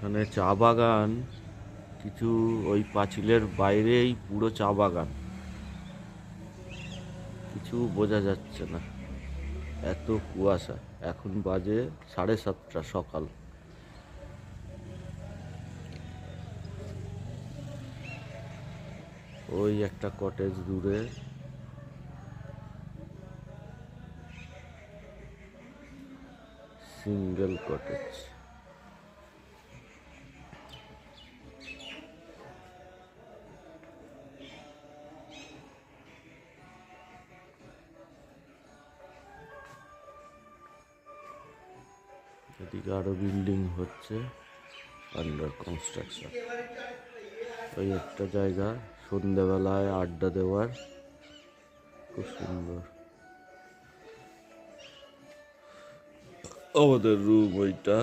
এখানে চা বাগান, কিছু ওই পাঁচিলের বাইরেই পুরো চা বাগান, কিছু বোঝা যাচ্ছে না, এত কুয়াশা। এখন বাজে 7:30 সকাল। ওই একটা কটেজ দূরে, সিঙ্গেল কটেজ। এদিকে আরো বিল্ডিং হচ্ছে, আন্ডার কনস্ট্রাকশন। ওই একটা জায়গা সন্ধ্যেবেলায় আড্ডা দেওয়ার, খুব সুন্দর। আমাদের রুম ওইটা।